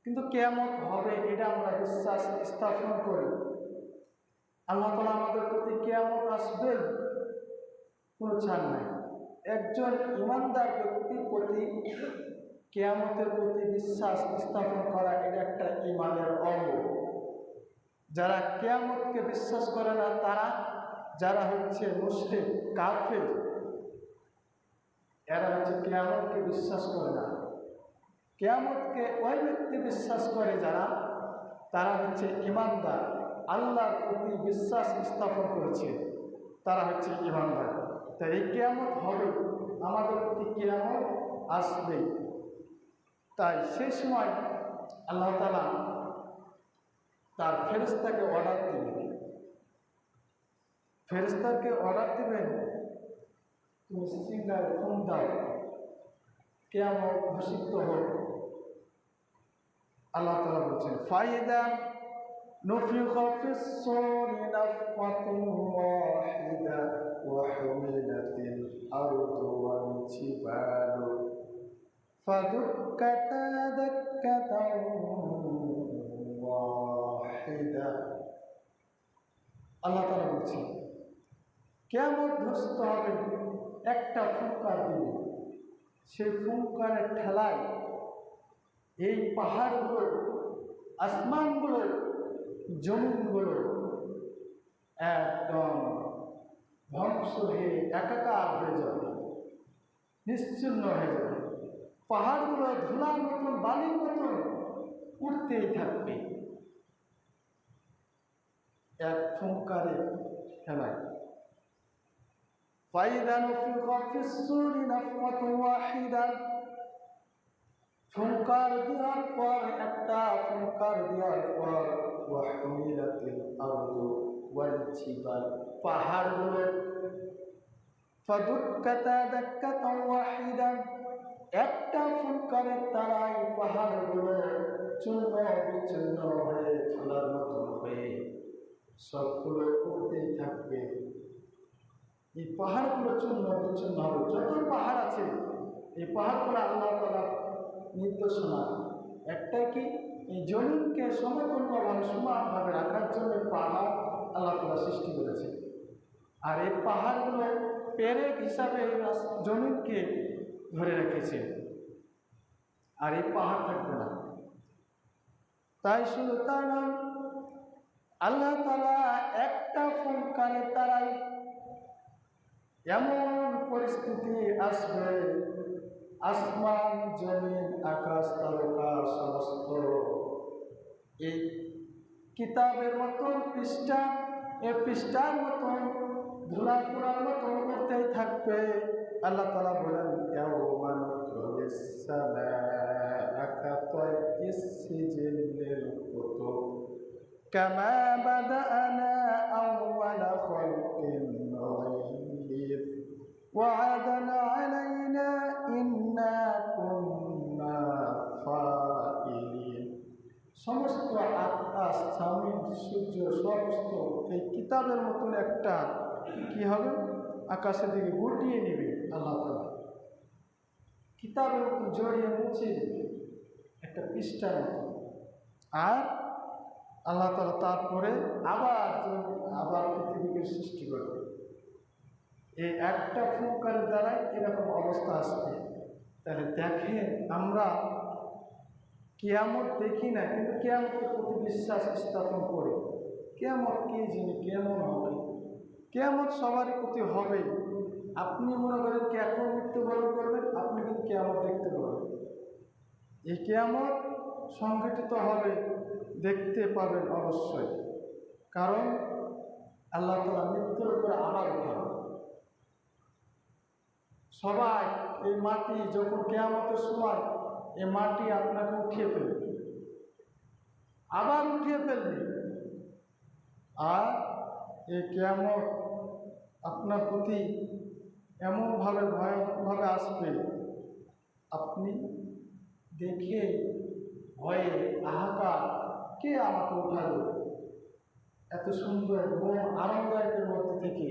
কিন্তু কিয়ামত হবে এটা আমরা বিশ্বাস স্থাপন করি। আল্লাহ তাআলা আমাদের প্রতি কিয়ামত আসবে কোনো ছাড় নাই। একজন ইমানদার ব্যক্তির প্রতি কিয়ামতের প্রতি বিশ্বাস স্থাপন করা এটা একটা ইমানের অঙ্গ। যারা কিয়ামতকে বিশ্বাস করে না তারা, যারা হচ্ছে মুশরিক কাফের, এরা হচ্ছে কিয়ামতকে বিশ্বাস করে না। কিয়ামতকে ওই ব্যক্তি বিশ্বাস করে যারা, তারা হচ্ছে ইমানদার, আল্লাহর প্রতি বিশ্বাস স্থাপন করেছে, তারা হচ্ছে ইমানদার। তাই এই কিয়ামত হবে, আমাদের প্রতি কিয়ামত আসবে। তাই সেই সময় আল্লাহ তাআলা তার ফেরেশতাকে অর্ডার দিবেন, ফেরেশতাকে অর্ডার দিবেন, তুমি সিঙ্গায় ফোন দাও, কিয়ামত ঘোষিত হোক। আল্লাহ তাআলা বলছেন ফাইদা নুফিখা ফিস-সূরি নাফখাতুন ওয়াহিদা ওয়া হুমিলাতিল আরদু ওয়াল জিবালু ফাদুক্কাতা দাক্কাতান ওয়াহিদা। আল্লাহ তাআলা বলছেন কিয়ামত ঘোষিত হবে, একটা ফুৎকার দিবে, সেই ফুৎকারের ঠেলায় এই পাহাড়গুলো, আসমানগুলো, জমিনগুলো একদম ধ্বংস হয়ে একাকার হয়ে যাবে, নিশ্চিহ্ন হয়ে যাবে। পাহাড়গুলো ধুলার মতন, বালির মতন উঠতেই থাকবে এক ফুৎকারে ঠেলায়। ফাইদা নুফিখা ফিস-সূরি নাফখাতুন ওয়াহিদা, ফুৎকার দেওয়ার পর, একটা ফুৎকার দেওয়ার পর, ওয়া হুমিলাতিল আরদু ওয়াল জিবাল, পাহাড়গুলো ফাদুক্কাতা দাক্কাতান ওয়াহিদা, একটা ফুৎকারের দ্বারাই পাহাড়গুলো চূর্ণ বিচূর্ণ হয়ে ধুলার মতন হয়ে সবগুলো উঠতেই থাকবে। এই পাহাড়গুলো চূর্ণ বিচূর্ণ হবে। যত পাহাড় আছে এই পাহাড়গুলো আল্লাহ তাআলা নির্দেশনা একটাই কি, এই জমিনকে সমতুল্যভাবে সমানভাবে রাখার জন্য পাহাড় আল্লাহ তাআলা সৃষ্টি করেছে। আর এই পাহাড়গুলো পেরেক হিসাবে জমিনকে ধরে রেখেছে, আর এই পাহাড় থাকবে না। তাই শুধু তা নয়, আল্লাহ তাআলা একটা ফুৎকারের দ্বারাই এমন পরিস্থিতি আসবে, আসমান জমিন আকাশ তারকা সমস্ত এই কিতাবের মতন পৃষ্ঠা, এই পৃষ্ঠার মতন ধুলা পোড়ার মতন উঠতেই থাকবে। আল্লাহ তাআলা বলেন ইয়াউমা নাতুইস সামাআ কাতাইস সিজিল্লিল কুতুব কামা বাদাআনা আউওয়ালা খালকিন নুঈদ ওয়া'দান আলাইনা ইন্না কুন্না ফাইলিন। সমস্ত আকাশ, জমিন, সূর্য, সমস্ত এই কিতাবের মতন একটা কি হবে, আকাশের দিকে গুটিয়ে নেবে আল্লাহ তাআলা, কিতাবের মতন জড়িয়ে মুছে দেবে একটা পৃষ্ঠার মতো। আর আল্লাহ তাআলা তারপরে আবার পৃথিবীকে সৃষ্টি করবে। এই একটা ফুৎকারের দ্বারাই এরকম অবস্থা আসবে। তাহলে দেখেন, আমরা কিয়ামত দেখি না, কিন্তু কিয়ামতের প্রতি বিশ্বাস স্থাপন করি। কিয়ামত কে জানে কেমন হবে, কিয়ামত সবারই প্রতি হবে। আপনি মনে করেন কি এখন মৃত্যুবরণ করবেন, আপনি কিন্তু কিয়ামত দেখতে পাবেন। এই কিয়ামত সংঘটিত হবে, দেখতে পাবেন অবশ্যই। কারণ আল্লাহ তাআলা মৃত্যুর উপরে আবার উঠাবেন সবাই। এই মাটি যখন কিয়ামতের সময় এই মাটি আপনাকে উঠিয়ে ফেলবে, আবার উঠিয়ে ফেলবে। আর এই কিয়ামত আপনার প্রতি এমনভাবে ভয়ানকভাবে আসবে, আপনি দেখে ভয়ে হাহাকার, কে আমাকে উঠালো, এত সুন্দর এবং আরামদায়কের মধ্যে থেকে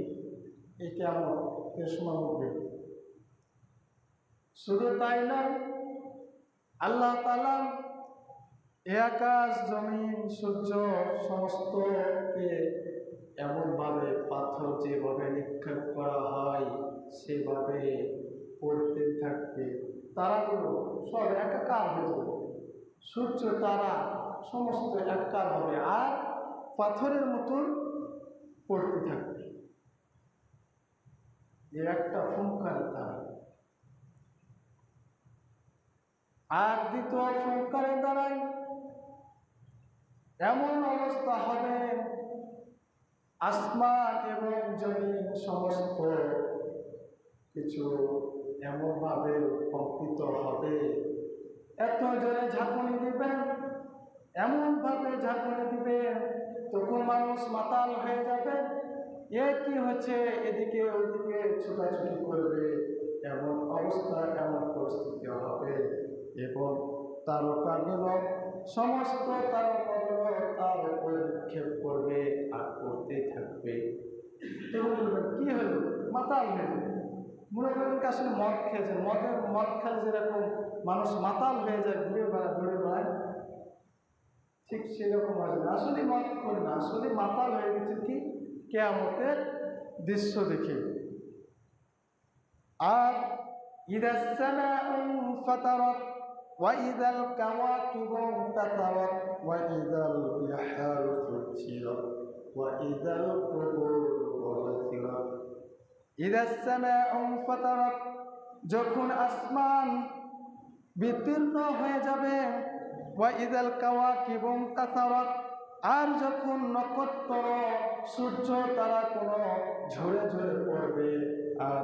এই কিয়ামতের সময় উঠবে। শুধু তাই নয়, আল্লাহ তাআলা এ আকাশ জমিন সূর্য সমস্তকে এমনভাবে পাথর যেভাবে নিক্ষেপ করা হয় সেভাবে পড়তে থাকবে। তারাগুলো সব একাকার হয়ে যাবে, সূর্য তারা সমস্ত একাকার হবে আর পাথরের মতন পড়তে থাকবে। এর একটা ফুঙ্কার তারা। আর দ্বিতীয় ফুঙ্কারের দ্বারাই এমন অবস্থা হবে আসমান এবং জমিন সমস্ত কিছু এমনভাবে কম্পিত হবে, এত জোরে ঝাঁকুনি দিবেন, এমনভাবে ঝাঁকুনি দিবেন তখন মানুষ মাতাল হয়ে যাবে। এ কি হচ্ছে, এদিকে ওইদিকে ছোটাছুটি করবে, এমন অবস্থা এমন পরিস্থিতি হবে। এবং তারকাগুলো সমস্ত তারকাগুলো তার উপর নিক্ষেপ করবে আর করতেই থাকবে। তখন বলবেন কি হলো, মাতাল হয়ে যাবে। মনে করেন কি আসলে মদ খেয়েছেন, মদ খেলে যেরকম মানুষ মাতাল হয়ে যায়, ঘুরে বেড়ায়, ঠিক সেরকম আসবে। আসলে মদ করে না, আসলে মাতাল হয়ে গেছে কি কিয়ামতের দৃশ্য দেখে। আর ইদাস সামাউ ফাতারাত ওয়া ইদাল কাওয়াকিবু তাতারাত ওয়া ইদাল বিহারু ফুজিরাত ওয়া ইদাল কুবুরু বু'থিরাত। ইদাস সামাউ ফাতারাত, যখন আসমান বিতীর্ণ হয়ে যাবে, ওয়া ইদাল কাওয়াকিবু তাতারাত, আর যখন নক্ষত্র সূর্য তারা কোনো ঝরে ঝরে পড়বে, আর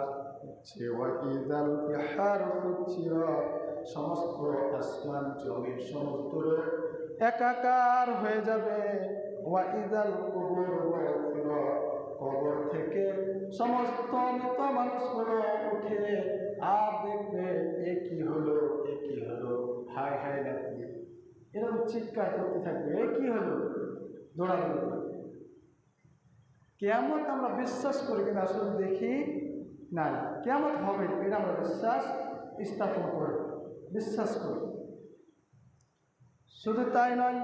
ওয়া ইদাল বিহারু ফুজিরাত, সমস্ত আসমান জমিন সমস্ত একাকার হয়ে যাবে। ওয়া ইদাল কুবুরু বু'থিরাত, কবর থেকে সমস্ত মৃত মানুষগুলো উঠে আর দেখবে এ কি হলো, এ কি হলো, হায় হায় নাকি, এরকম চিৎকার করতে থাকবে, এ কি হলো, দৌড়াদৌড়ি করবে। কিয়ামত আমরা বিশ্বাস করি কিন্তু আসলে দেখি নাই। কিয়ামত হবে এটা আমরা বিশ্বাস স্থাপন করি, বিশ্বাস করি। শুধু তাই নয়,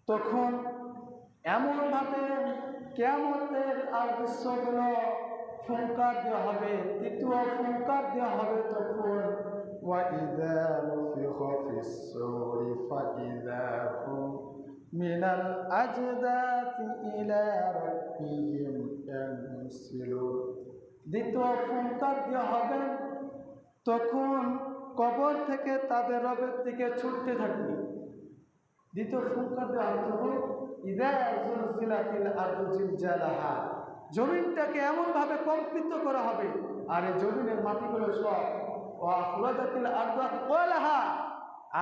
তখন এমনভাবে কিয়ামতের আর দৃশ্যগুলো ফুঙ্কার দেওয়া হবে, তৃতীয় ফুঙ্কার দেওয়া হবে তখন وَإِذَا نُفِخَ فِي الصُّورِ فَإِذَا هُمْ مِنَ الْأَجْدَاثِ إِلَى رَبِّهِمْ يَنسِلُونَ। দ্বিতীয় ফুঙ্কার দেওয়া হবে তখন কবর থেকে তাদের রবের দিকে ছুটতে থাকবে। দ্বিতীয় ফুঙ্কার দেওয়া হবে ইযা যুলজিলাতিল আরদু জিলজালাহা, জমিনটাকে এমনভাবে কম্পিত করা হবে, আর এই জমিনের মাটিগুলো সব ওয়াখরাজাতিল আরদু আথকালাহা,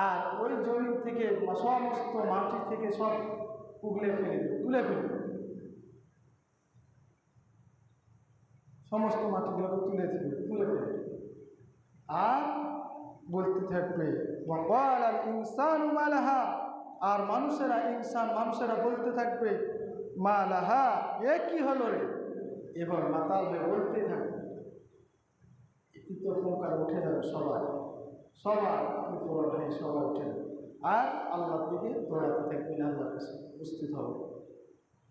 আর ওই জমিন থেকে সমস্ত মাটি থেকে সব তুলে ফেলবে, সমস্ত মাটিগুলোকে তুলে ফেলবে। আর বলতে থাকবে ওয়াকালাল ইনসানু মা লাহা, আর মানুষেরা বলতে থাকবে মা লাহা, এ কি হলো রে, এবার মাতাল হয়ে বলতে থাকবে। তৃতীয় ফুঙ্কার উঠে যাবে, সবাই উঠে যাবে আর আল্লাহর দিকে দৌড়াতে থাকবেন, আল্লাহর কাছে উপস্থিত হবে।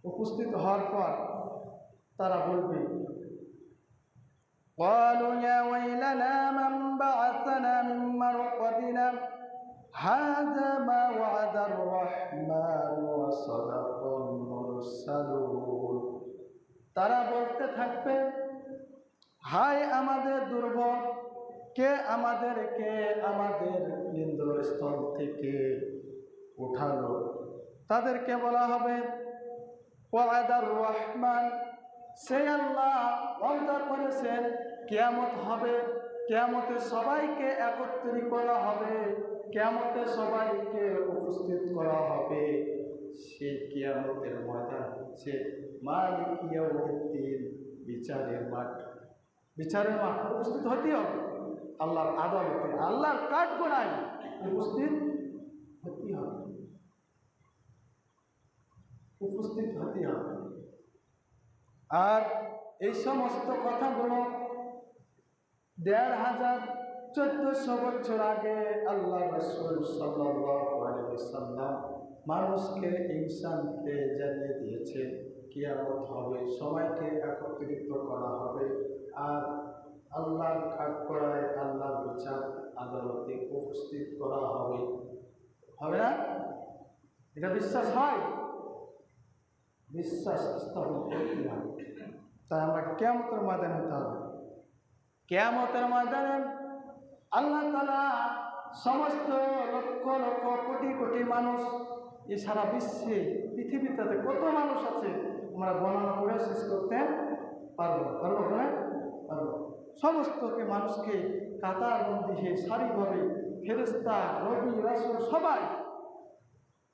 উপস্থিত হওয়ার পর তারা বলবে قالوا يا ويلنا من بعثنا من مرقدنا هذا ما وعد الرحمن وصدق المرسلون। তারা বলতে থাকবে হায় আমাদের দুর্ভোগ, কে আমাদেরকে আমাদের নিদ্রাস্থল থেকে উঠালো। তাদেরকে বলা হবে ওয়াদার রহমান, সে আল্লাহ ওয়াদা করেছেন কিয়ামত হবে, কিয়ামতে সবাইকে একত্রিত করা হবে, কিয়ামতে সবাইকে উপস্থিত করা হবে। সেই কিয়ামতের ময়দান হচ্ছে মালিক ইয়াউমিদ্দিন, বিচারের মাঠ। বিচারের মাঠ উপস্থিত হতে হবে, আল্লাহর আদালতে আল্লাহর কাঠগড়ায় উপস্থিত হতে হবে, উপস্থিত হতে হবে। আর এই সমস্ত কথাগুলো ১৫০০ ১৪০০ বছর আগে আল্লাহ রাসূল সাল্লাল্লাহু আলাইহি সাল্লাম মানুষকে ইনসানকে জানিয়ে দিয়েছে কিয়ামত হবে, সবাইকে একত্রিত করা হবে, আর আল্লাহর কাঠগড়ায় আল্লাহর বিচার আদালতে উপস্থিত করা হবে। হবে না? এটা বিশ্বাস হয়? বিশ্বাস স্থাপন করতে হবে। তাই আমরা কিয়ামতের ময়দানে হতে হবে। কিয়ামতের ময়দানে আল্লাহ তাআলা সমস্ত লক্ষ লক্ষ কোটি কোটি মানুষ, এই সারা বিশ্বে পৃথিবীতে কত মানুষ আছে আমরা গণনা করে শেষ করতে পারবো না? পারবো। সমস্তকে মানুষকে কাতারবন্দি হয়ে সারিভাবে ফেরেশতা, নবী, রাসূল সবাই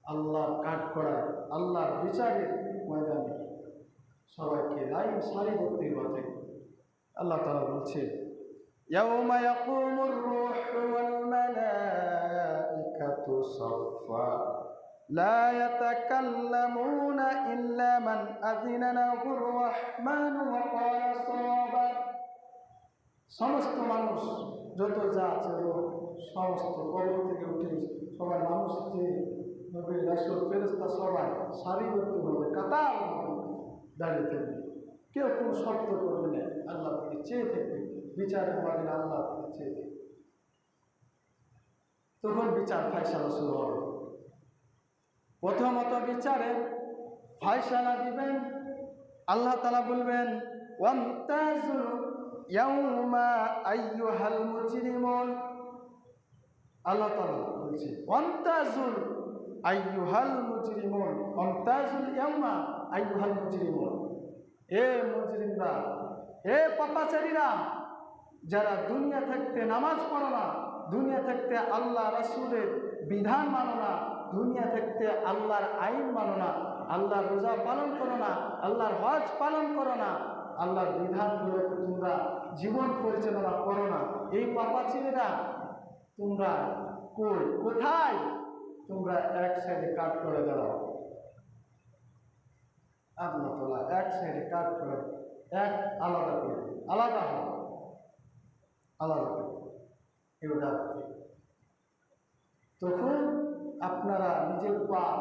আল্লাহর কাঠগড়ায় আল্লাহর বিচারের ময়দানে সবাইকে লাইন সারিবদ্ধ হবে। আল্লাহ তাআলা বলছে ইয়াউমা ইয়াকুমুর রূহু ওয়াল মালাইকাতু সাফফা লা ইয়াতাকাল্লামুনা ইল্লা মান আযিনা লাহুর রাহমানু ওয়া ক্বালা সাওয়াবা। সমস্ত মানুষ যত যা আছে সমস্ত কবর থেকে উঠে সবাই মানুষ যে নবী, রাসূল, ফেরেশতা সবাই সারিবদ্ধভাবে কাতার দাঁড়িয়ে থাকবে। কেউ কোনো শব্দ করবে না, আল্লাহ থেকে চেয়ে থাকবে, বিচারের মাঝে আল্লাহ থেকে চেয়ে থাকবে। তখন বিচার ফায়সালা শুরু হবে। প্রথমত বিচারের ফায়সালা দিবেন আল্লাহ তাআলা, বলবেন ওয়ামতাজুল ইয়াউমা আইয়ুহাল মুজরিমুন। আল্লাহ তাআলা বলছে ওয়ামতাজুল আইয়ুহাল মুজরিমুন, ওয়ামতাজুল ইয়াউমা আইয়ুহাল মুজরিমুন। এ মুজরিমরা, এ পাপাচারীরা, যারা দুনিয়া থাকতে নামাজ পড়ো না, দুনিয়া থাকতে আল্লাহ রাসূলের বিধান মানো না, দুনিয়া থাকতে আল্লাহর আইন মানো না, আল্লাহর রোজা পালন করো না, আল্লাহর হজ পালন করো না, আল্লাহর বিধানগুলোকে তোমরা জীবন পরিচালনা করো না, এই পাপাচারীরা তোমরা কোথায়? তোমরা এক সাইডে কাট করে দাঁড়াও। আল্লাহ তাআলা এক সাইডে কাট করে এক আলাদা করে আলাদা হও, আলাদা করে কেউ ডাকবে। তখন আপনারা নিজের পাপ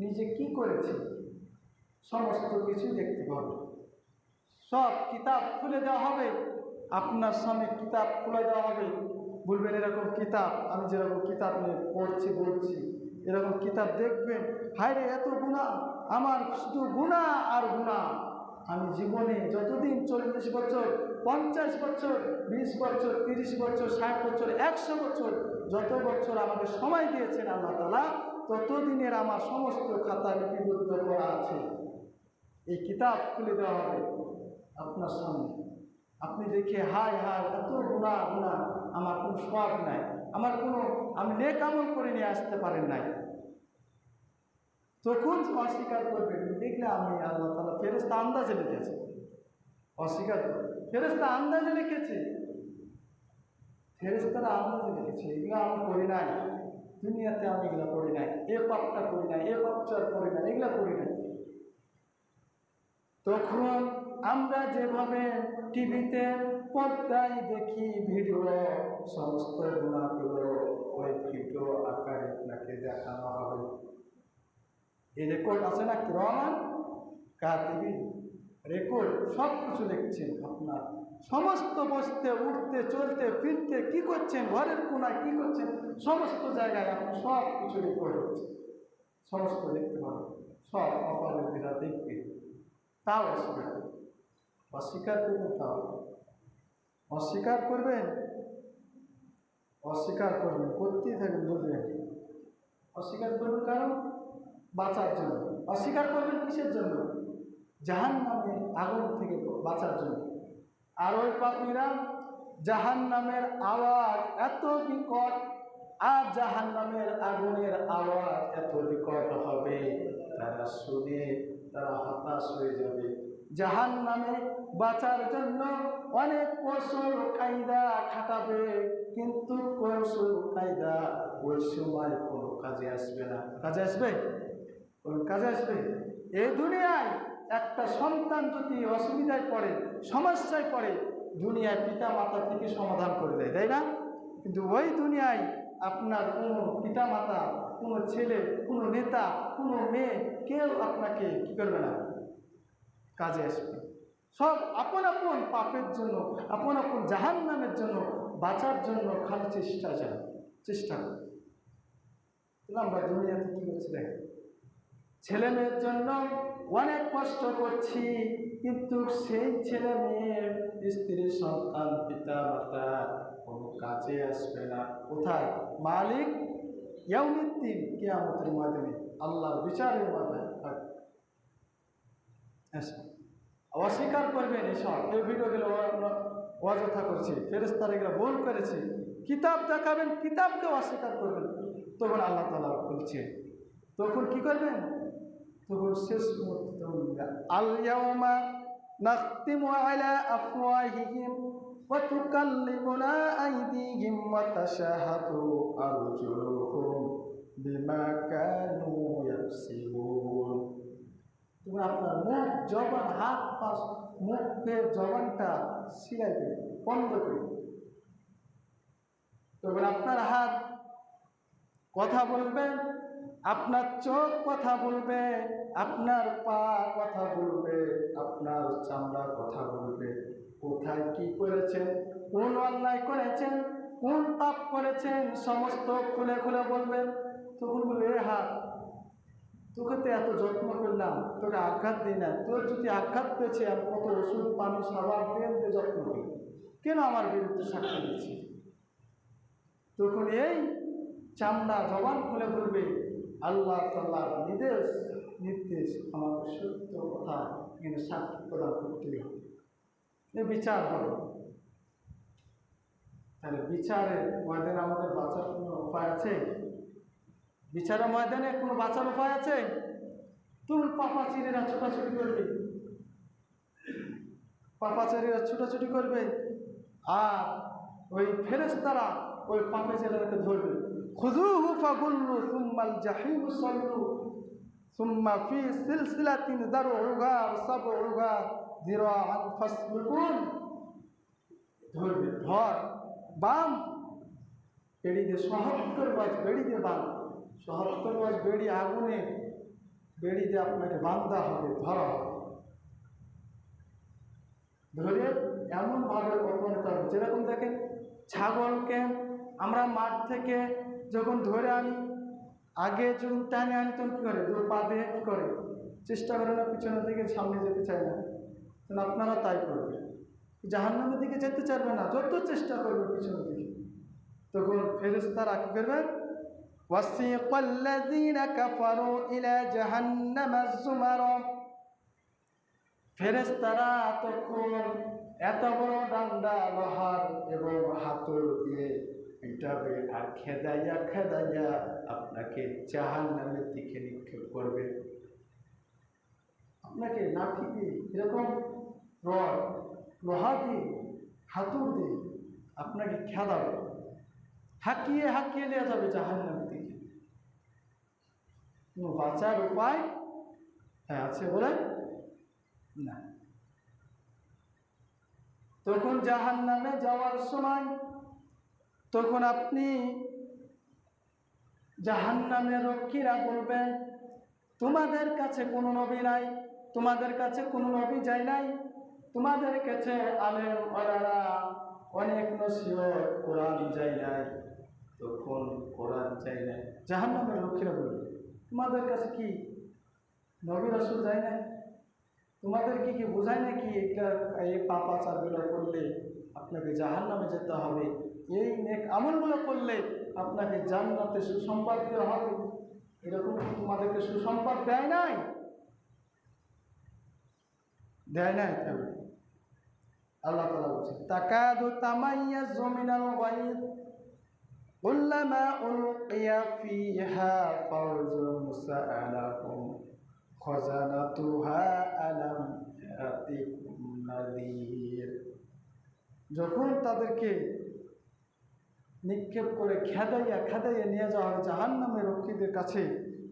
নিজে কি করেছে সমস্ত কিছু দেখতে পাবেন। সব কিতাব খুলে দেওয়া হবে, আপনার সামনে কিতাব খুলে দেওয়া হবে। বলবেন এরকম কিতাব, আমি যেরকম কিতাব নিয়ে পড়ছি বলছি, এরকম কিতাব দেখবেন, হায় রে এত গুনাহ, আমার শুধু গুনাহ আর গুনাহ। আমি জীবনে যতদিন 40 বছর, 50 বছর, 20 বছর, 30 বছর, 60 বছর, 100 বছর, যত বছর আমাকে সময় দিয়েছেন আল্লাহ তাআলা, ততদিনের আমার সমস্ত খাতা লিপিবদ্ধ করা আছে। এই কিতাব খুলে দেওয়া হবে আপনার সামনে। আপনি দেখে হায় হায় এত গুনাহ, আমার কোনো সওয়াব নাই, আমার কোনো আমি নেক আমল করে নিয়ে আসতে পারেন নাই। তখন অস্বীকার করবেন, দেখলে আমি আল্লাহ তাআলা ফেরেশতা আন্দাজে লিখেছে, অস্বীকার করবেন। ফেরেশতা আন্দাজে লিখেছে, ফেরেশতারা আন্দাজে লিখেছে, এগুলো আমি করি নাই, দুনিয়াতে আমি এগুলো করি নাই, এ পাপটা করি নাই, এ পাপচার করি নাই, এগুলো করি নাই। তখন আমরা যেভাবে টিভিতে পর্দায় দেখি ভিডিও, সমস্ত গুনাহগুলো ওই ভিডিও আকারে আপনাকে দেখানো হবে। এই রেকর্ড আছে না, কিরামান কাতিবিন, রেকর্ড সব কিছু লিখছেন। আপনার সমস্ত বসতে উঠতে চলতে ফিরতে কি করছেন, ঘরের কোনায় কি করছেন, সমস্ত জায়গায় আপনি সব কিছু রেকর্ড হচ্ছে, সমস্ত দেখতে পাবেন। সব অপরাধীরা দেখবে, তাও অস্বীকার করবেন, তাও অস্বীকার করবেন, অস্বীকার করবেন, করতেই থাকবেন। বলবেন অস্বীকার করবেন কারণ বাঁচার জন্য। অস্বীকার করবেন কিসের জন্য? জাহান্নামের আগুন থেকে বাঁচার জন্য। আর ওই পাপীরা জাহান্নামের আওয়াজ এত বিকট, আর জাহান্নামের আগুনের আওয়াজ এত বিকট হবে, তারা শুনে তারা হতাশ হয়ে যাবে। জাহান্নামে বাঁচার জন্য অনেক কৌশল কায়দা খাটাবে, কিন্তু কৌশল কায়দা ওই সময় কোনো কাজে আসবে না। কাজে আসবে? কোনো কাজে আসবে? এই দুনিয়ায় একটা সন্তান যদি অসুবিধায় পড়ে, সমস্যায় পড়ে, দুনিয়ায় পিতা মাতা থেকে সমাধান করে দেয়, তাই না? কিন্তু ওই দুনিয়ায় আপনার কোনো পিতামাতা, কোনো ছেলে, কোনো নেতা, কোনো মেয়ে কেউ আপনাকে কি করবে না, কাজে আসবে। সব আপন আপন পাপের জন্য, আপন আপন জাহান্নামের জন্য বাঁচার জন্য খালি চেষ্টা করে। আমরা দুনিয়াতে কি করছি দেখ, ছেলে মেয়ের জন্য অনেক কষ্ট করছি, কিন্তু সেই ছেলে মেয়ের, স্ত্রী, সন্তান, পিতা মাতা কোনো কাজে আসবে না। কোথায়? মালিক ইয়াউমিদ্দিন, কিয়ামতের ময়দানে, আল্লাহর বিচারের ময়দানে অস্বীকার করবেন। এসব এই ভিডিওগুলো অযথা করছে, ফেরেশতারা এগুলো ভুল করেছে। কিতাব দেখাবেন, কিতাবকে অস্বীকার করবেন, তখন আল্লাহ তাআলা বলছে, তখন কি করবেন? তখন শেষ মুহূর্তে আল ইয়াউমা নাখতিমু আলা আফওয়াহিহিম ওয়া তুকাল্লিমুনা আইদিহিম ওয়া তাশহাদু আরজুলুহুম বিমা কানু ইয়াকসিবুন। তুমি আপনার মুখ, জবান, হাত, পা, মুখের জবানটা সিলাই করে বন্ধ করে, তখন আপনার হাত কথা বলবে, আপনার চোখ কথা বলবে, আপনার পা কথা বলবে, আপনার চামড়া কথা বলবে। কোথায় কি করেছেন, কোন অন্যায় করেছেন, কোন পাপ করেছেন, সমস্ত খুলে খুলে বলবেন। তখন বলবে, এ হাত, তোকে তো এত যত্ন করলাম, তোকে আঘাত দিই না, তোর যদি আঘাত পেয়েছে আমি কত ওষুধ, পানি, সাবান দিয়ে যত্ন করি, কেন আমার বিরুদ্ধে সাক্ষী দিচ্ছি? তখন এই চামড়া জবান খুলে বলবে, আল্লাহ তাআলার নির্দেশ আমাকে সত্য কথা এখানে সাক্ষী প্রদান করতে হবে, এ বিচার হবে। তাহলে বিচারের ময়দানে আমাদের বাঁচার কোনো উপায় আছে? বিচারের ময়দানে কোনো বাঁচার উপায় আছে? তুমি পাপাচারীরা ছোটাছুটি করবে, পাপাচারীরা ছোটাছুটি করবে, আর ওই ফেরেশতারা ওই পাপাচারীদেরকে ধরবে। খুযুহু ফাগুল্লু সুম্মাল জাহিম সাল্লু সুম্মা ফি সিলসিলাতিন দারউহা সাবউহা যিরাআন ফাসলুকুন। ধরবে, ধর, বাম, বেড়ি দিয়ে ৭০ গজ বেড়ি দিয়ে বাঁধ, ৭০ গজ বেড়ি আগুনে বেড়ি দিয়ে আপনাকে বাঁধা হবে, ধরা হবে। ধরে এমনভাবে অপমানিত হবে, যেরকম দেখেন ছাগলকে আমরা মাঠ থেকে যখন ধরে আনি, আগে যখন টানে আনি তখন কী করে, দুই পা দিয়ে কী করে, চেষ্টা করে না পিছনের দিকে, সামনে যেতে চায় না। তখন আপনারা তাই করবেন, জাহান্নামের দিকে যেতে চাইবে না, যত চেষ্টা করবে পিছনের দিকে। তখন ফেরেশতারা কী করবে, ওয়াসিকাল্লাযীনা কাফারু ইলা জাহান্নামা যুমারা। ফেরেশতারা তখন এত বড় ডান্ডা, লোহার এবং হাতল দিয়ে পিটাবে, আর খেদাইয়া খেদাইয়া আপনাকে জাহান্নামের দিকে নিক্ষেপ করবে। আপনাকে লাঠি দিয়ে, এরকম রড, লোহা দিয়ে, হাতুড় দিয়ে আপনাকে খেদাবে, হাঁকিয়ে হাঁকিয়ে নিয়ে যাবে জাহান্নামের দিকে। কোনো বাঁচার উপায় আছে বলে না। তখন জাহান্নামে যাওয়ার সময় তখন আপনি জাহান্নামের রক্ষীরা বলবেন, তোমাদের কাছে কোনো নবী নাই, তোমাদের কাছে কোনো নবী যায় নাই, তোমাদের কাছে আলেম ওলারা অনেক নসিহত, কোরআন যায় নাই। তখন কোরআন চাই নাই, জাহান্নামের রক্ষীরা বলবে, তোমাদের কাছে কি নবী রাসূল যায় নাই? তোমাদের কি বোঝায় নাকি এটা, এই পাপাচারগুলো করলে আপনাকে জাহান্নামে যেতে হবে, এই নেক আমলগুলো করলে আপনাকে জান্নাতে সুসংবাদ দেওয়া হবে? এরকম তোমাদেরকে সুসংবাদ দেয় নাই? দেয় নাই। তবে আল্লাহ তাআলা বলছেন, তাকাদু তামাইয়াজু মিনাল গায়ব কুল্লামা উলকিয়া ফিহা ফাওজুন সাআলাহুম খাজানাতুহা আলাম ইয়াতিকুম নাযীর। যখন তাদেরকে নিক্ষেপ করে খেদাইয়া খেদাইয়া নিয়ে যাওয়া হবে, জাহান্নামের রক্ষীদের কাছে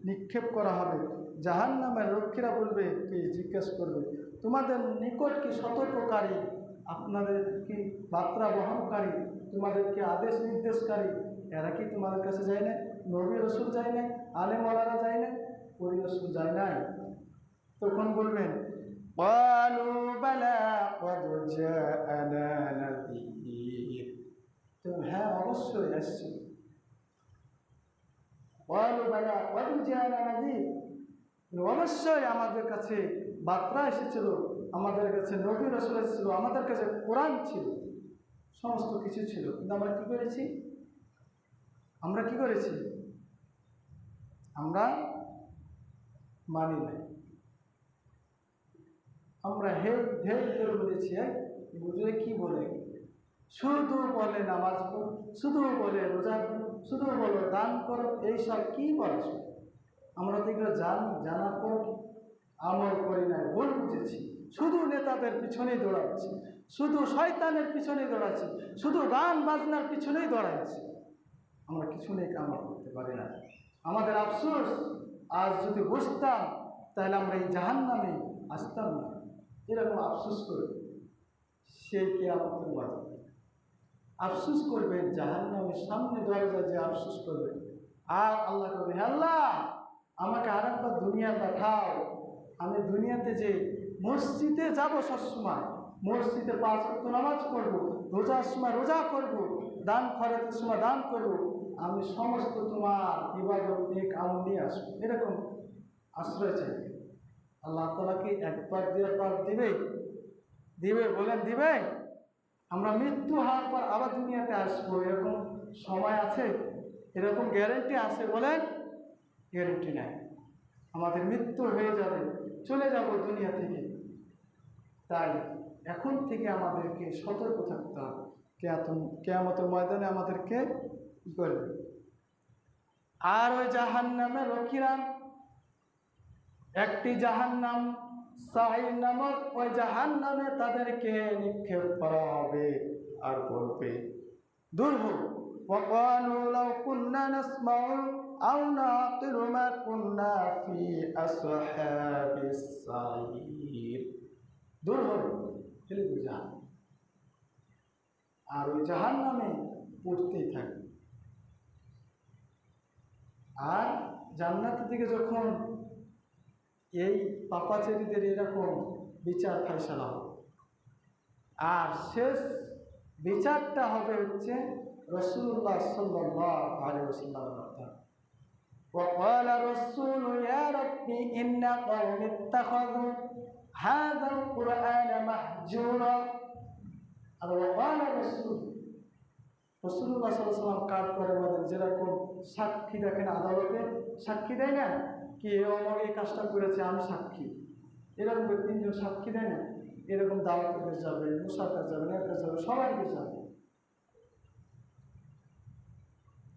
নিক্ষেপ করা হবে, জাহান্নামের রক্ষীরা বলবে, কি জিজ্ঞেস করবে, তোমাদের নিকট কি সতর্ককারী, আপনাদের কি বার্তা বহনকারী, তোমাদেরকে আদেশ নির্দেশকারী এরা কি তোমাদের কাছে যায় না? নবী রসুল যায় না? আলেম ওলারা যায় না? ওলি রসুল যায় নাই? তখন বলবেন ক্বালু বালা ক্বাদ জাআনা নাযীর। তো হ্যাঁ, অবশ্যই আসছে। ক্বালু বালা ক্বাদ জাআনা নাযীর, অবশ্যই আমাদের কাছে বার্তা এসেছিল, আমাদের কাছে নবী রসুল এসেছিল, আমাদের কাছে কোরআন ছিল, সমস্ত কিছু ছিল। কিন্তু আমরা কি করেছি? আমরা কি করেছি? আমরা মানি নাই। আমরা ঢের করে বলেছি, বুঝলে কি বলে? শুধু বলে নামাজ পড়ো, শুধু বলে রোজা করো, শুধু বলো দান করো, এইসব কি বলছো? আমরা তো এগুলো জানার পর আমল করি না, ভুল বুঝেছি। শুধু নেতাদের পিছনেই দৌড়াচ্ছি, শুধু শয়তানের পিছনেই দৌড়াচ্ছি, শুধু গান বাজনার পিছনেই দৌড়াচ্ছি। আমরা কিছু নেই আমল করতে পারি না। আমাদের আফসোস, আজ যদি বুঝতাম তাহলে আমরা এই জাহান্নামে আসতাম না। এরকম আফসোস করে সেই কিয়ামতের মাঝে আফসোস করবেন, জাহান্নামের সামনে দরজা যে আফসোস করবে। আর আল্লাহ করবে, হে আল্লাহ, আমাকে আর একবার দুনিয়া দেখাও। আমি দুনিয়াতে যে মসজিদে যাব, সবসময় মসজিদে 5 ওয়াক্ত নামাজ পড়বো, রোজার সময় রোজা করব, দান খরচের সময় দান করব, আমি সমস্ত তোমার ইবাদত নেক আমল নিয়ে আসবো। এরকম আশ্রয় চাই। আল্লাহ তাআলা কি একবার দিবে? দিবে? বলেন দিবে? আমরা মৃত্যু হওয়ার পর আবার দুনিয়াতে আসবো, এরকম সময় আছে? এরকম গ্যারেন্টি আছে? বলেন গ্যারেন্টি নাই। আমাদের মৃত্যু হয়ে যাবে, চলে যাব দুনিয়া থেকে। তাই এখন থেকে আমাদেরকে সতর্ক থাকতে হবে। কিয়ামতের ময়দানে আমাদেরকে কি করবে? আর ওই জাহান্নামের লোকেরা, একটি জাহান্নাম সাঈর নামক ওই জাহান্নামে তাদেরকে নিক্ষেপ করা হবে। আর বলবে, দূর হোক, ওয়াকালু লাউ কুন্না নাসমাউ আও নাআকিলু মা কুন্না ফি আসহাবিস সাঈর। দূর হোক, ফেলে দিও জাহান্নামে। আর ওই জাহান্নামে পড়তেই থাকবে। আর জান্নাতের দিকে যখন এই পাপাচারীদের এরকম বিচার ফায়সালা হবে, আর শেষ বিচারটা হবে হচ্ছে রাসূলুল্লাহ সাল্লাল্লাহু আলাইহি ওয়াসাল্লামের কথা। وقال الرسول يا ربي إن قوم اتخذوا هذا القرآن مهجورا। আর وقال الرسول, রাসূলুল্লাহ সাল্লাল্লাহু আলাইহি ওয়াসাল্লাম কার করে বলেন, যেরকম সাক্ষী দেখেন আদালতে সাক্ষী দেয় না, কি আমার এই কাজটা করেছে আমি সাক্ষী, এরকম 3জন সাক্ষী দেয় না? এরকম দাওয়াতের কাছে যাবে, মুসার কাছে যাবে, এর কাছে যাবে, সবার কাছে যাবে।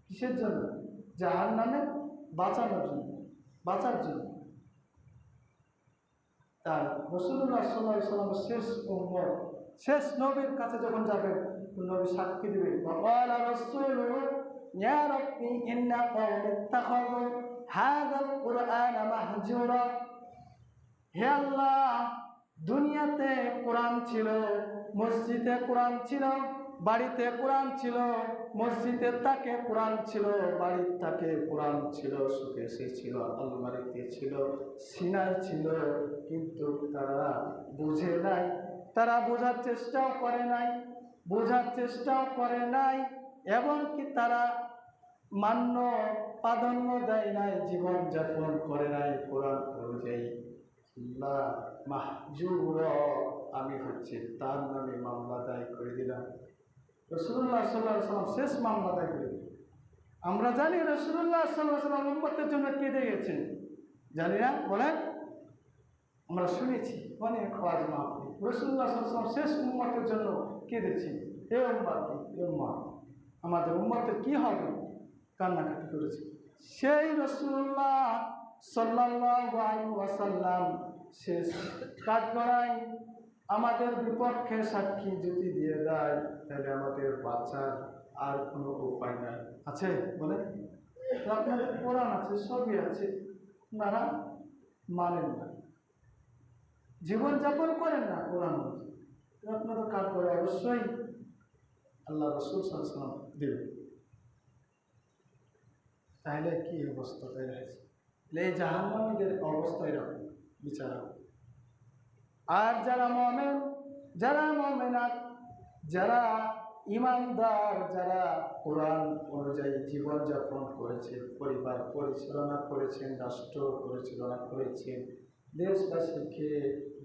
কিসের জন্য? জাহান্নামে বাঁচানোর জন্য, বাঁচার জন্য। তাই রাসূলুল্লাহ সাল্লাল্লাহু আলাইহি ওয়াসাল্লামের শেষ উম্মত, শেষ নবীর কাছে যখন যাবেন, নবী সাক্ষী দিবে, ওয়াকালা রাসূলু ইয়া রাব্বি ইন্না কওমি ইত্তাখাযু হাযাল কুরআনা মাহজুরা। হে আল্লাহ, দুনিয়াতে কোরআন ছিল, মসজিদে কোরআন ছিল, বাড়িতে কোরআন ছিল, মসজিদের তাকে কোরআন ছিল, বাড়ির তাকে কোরআন ছিল, শোকেসে ছিল, আলমারিতে ছিল, সিনায় ছিল, কিন্তু তারা বুঝে নাই, তারা বোঝার চেষ্টাও করে নাই, এমনকি তারা মান্য প্রাধান্য দেয় নাই, জীবন যাপন করে নাই কোরআন অনুযায়ী। আল্লাহ মাহজুর, আমি হচ্ছে তার নামে মামলা দায় করে দিলাম। রাসূলুল্লাহ সাল্লাল্লাহু আলাইহি ওয়াসাল্লাম শেষ মামলা দায় করে দিলেন। আমরা জানি রাসূলুল্লাহ সাল্লাল্লাহু আলাইহি ওয়াসাল্লাম উম্মতের জন্য কেঁদে গেছেন, জানি না? বলেন, আমরা শুনেছি অনেক ওয়াজ মাহফিল, রাসূলুল্লাহ সাল্লাল্লাহু আলাইহি ওয়াসাল্লাম শেষ উম্মতের জন্য কেঁদেছেন। এই উম্মত, আমাদের উম্মতের কি হবে? কান্নাকাটি করেছে। সেই রাসূলুল্লাহ সাল্লাল্লাহু আলাইহি ওয়াসাল্লাম শেষ কাঠগড়ায় আমাদের বিপক্ষে সাক্ষী যদি দিয়ে দেয়, তাহলে আমাদের বাঁচার আর কোনো উপায় নাই। আছে? বলে আপনার কোরআন আছে, সবই আছে, আপনারা মানেন না, জীবনযাপন করেন না কোরআন অনুযায়ী, আপনারা কাঠগড়ায় অবশ্যই আল্লাহ রাসূল সাল্লাল্লাহু আলাইহি ওয়াসাল্লাম দেবেন। তাহলে কি অবস্থা তৈরি হয়েছে? এই জাহান্নামীদের অবস্থা এরকম বিচারা। আর যারা মুমিন, যারা মুমিনাত, যারা ইমানদার, যারা কোরআন অনুযায়ী জীবনযাপন করেছে, পরিবার পরিচালনা করেছেন, রাষ্ট্র পরিচালনা করেছেন, দেশবাসীকে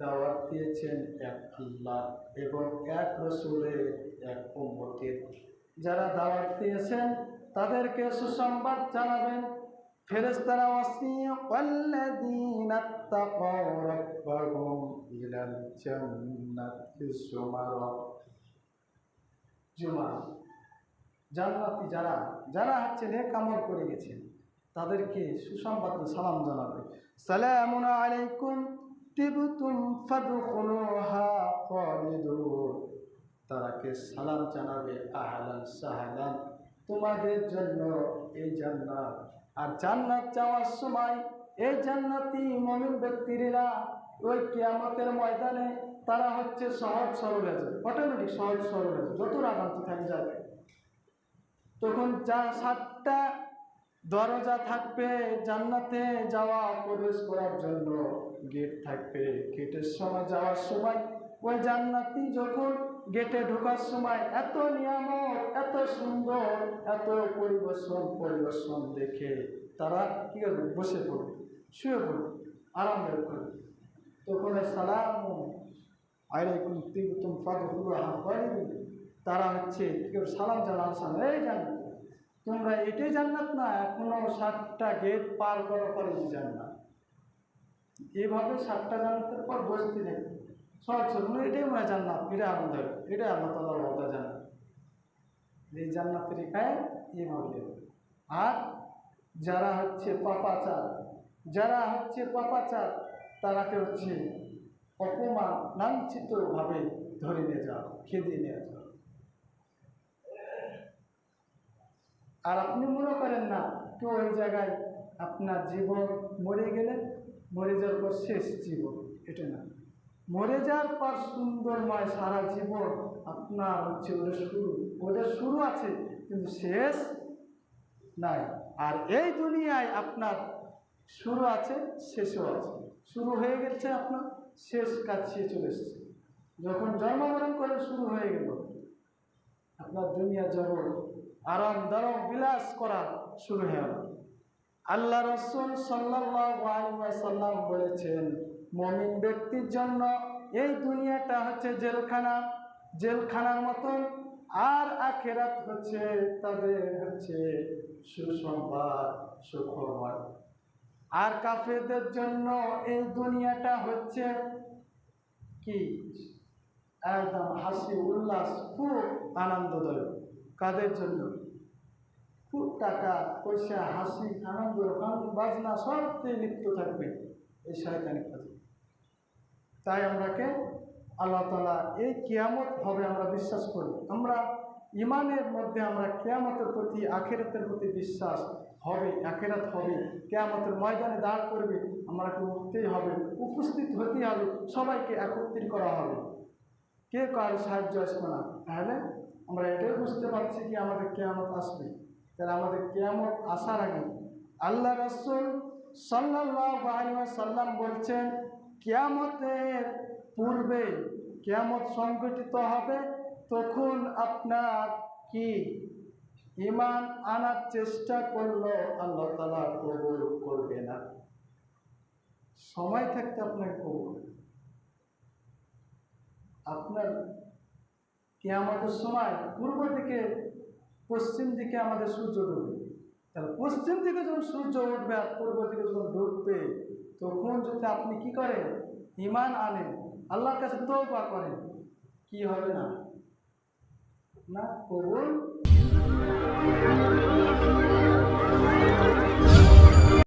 দাওয়াত দিয়েছেন এক আল্লাহ এবং এক রাসূলের, এক উম্মতের, যারা দাওয়াত দিয়েছেন তাদেরকে সুসংবাদ জানাবেন। ফেরেশতারা ওয়াল্লাযীনা তাকাও রাব্বাহুম ইলাল জান্নাতি যুমারা, যুমারা জান্নাতি যারা যারা হচ্ছে নেক আমল করে গেছেন তাদেরকে সুসংবাদ সালাম জানাবে। সালামুন আলাইকুম তিবতুম ফাদখুলুহা খালিদুন, তারাকে সালাম জানাবে আহলান সাহলান, তোমাদের জন্য এই জান্নাত। আর জান্নাত যাওয়ার সময় এই জান্নাতি মুমিন ব্যক্তিরা ওই কিয়ামতের ময়দানে তারা হচ্ছে সহজ সরল হয়ে যাবে, অটোমেটিক সহজ সরল হয়ে যাবে, যত রাগান্ত থাকে যাবে। তখন যা 7টা দরজা থাকবে জান্নাতে যাওয়া প্রবেশ করার জন্য, গেট থাকবে। গেটের সময় যাওয়ার সময় ওই জান্নাতি যখন গেটে ঢোকার সময় এত নিয়ামত, এত সুন্দর, এত পরিবেশন দেখে তারা কি করবে? বসে পড়বে, শুয়ে পড়বে, আরাম করবে। তখন সালামু আলাইকুম তিবতুম ফাদখুলুহা খালিদিন, তারা হচ্ছে কি করবে? সালাম জানান, এই জান্নাত, তোমরা এটাই জান্নাত না, এখনো 7টা গেট পার করার পরে জান্নাত। এইভাবে 7টা জান্নাতের পর বসতে থাকবে সহজ সরল, এটাই মনে হয় জান্নাত, এটা আনন্দ, এটা আল্লাহ তাআলার ওয়াদা জান্নাত। এই জান্নাতের গায়ে এইভাবে। আর যারা হচ্ছে পাপাচার, তারাকে হচ্ছে অপমান লাঞ্ছিতভাবে ধরে নিয়ে যাওয়া, খেদিয়ে নিয়ে যাওয়া। আর আপনি মনে করেন না তো ওই জায়গায় আপনার জীবন মরে গেলেন, মরে যাওয়ার পর শেষ জীবন, এটা না। মরে যাওয়ার পর সুন্দরময় সারা জীবন আপনার হচ্ছে ওদের শুরু আছে কিন্তু শেষ নাই। আর এই দুনিয়ায় আপনার শুরু আছে, শেষও আছে। শুরু হয়ে গেছে আপনার, শেষ কাছে চলে এসছে। যখন জন্মগ্রহণ করে শুরু হয়ে গেল আপনার দুনিয়া জগৎ, আরাম দারাম বিলাস করা শুরু হয়ে গেল। আল্লাহ রাসূল সাল্লাল্লাহু আলাইহি ওয়াসাল্লাম বলেছেন, মুমিন ব্যক্তির জন্য এই দুনিয়াটা হচ্ছে জেলখানার মতন, আর আখিরাত হচ্ছে তাদের হচ্ছে সুসংবাদ, সুখবর। আর কাফেরদের জন্য এই দুনিয়াটা হচ্ছে কি? একদম হাসি উল্লাস, খুব আনন্দদায়ক। কাদের জন্য? খুব টাকা পয়সা, হাসি, আনন্দ, গান বাজনা সবতে লিপ্ত থাকবে এই শয়তানি কাজে। তাই আমরাকে আল্লাহ তাআলা এই কিয়ামত হবে আমরা বিশ্বাস করি। আমরা ইমানের মধ্যে আমরা কিয়ামতের প্রতি, আখিরাতের প্রতি বিশ্বাস হবে, আখিরাত হবে, কিয়ামতের ময়দানে দাঁড় করবে, আমরাকে উঠতেই হবে, উপস্থিত হতেই হবে, সবাইকে একত্রিত করা হবে, কে কারো সাহায্য আসবে না। তাহলে আমরা এটাই বুঝতে পারছি কি আমাদের কিয়ামত আসবে। তাহলে আমাদের কিয়ামত আসার আগে আল্লাহ রাসূল সাল্লাল্লাহু আলাইহি ওয়াসাল্লাম বলছেন, কিয়ামতের পূর্বে কিয়ামত সংঘটিত হবে, তখন আপনার কি ঈমান আনার চেষ্টা করলো আল্লাহ তাআলা কবুল করবে না। সময় থাকতে আপনাকে কবুল, আপনার কিয়ামতের সময় পূর্ব দিকে, পশ্চিম দিকে আমাদের সূর্য ডুববে। তাহলে পশ্চিম দিকে যখন সূর্য উঠবে আর পূর্ব দিকে যখন ডুববে, তখন যদি আপনি কি করেন? ঈমান আনেন, আল্লাহর কাছে তওবা করেন, কি হবে না? কবুল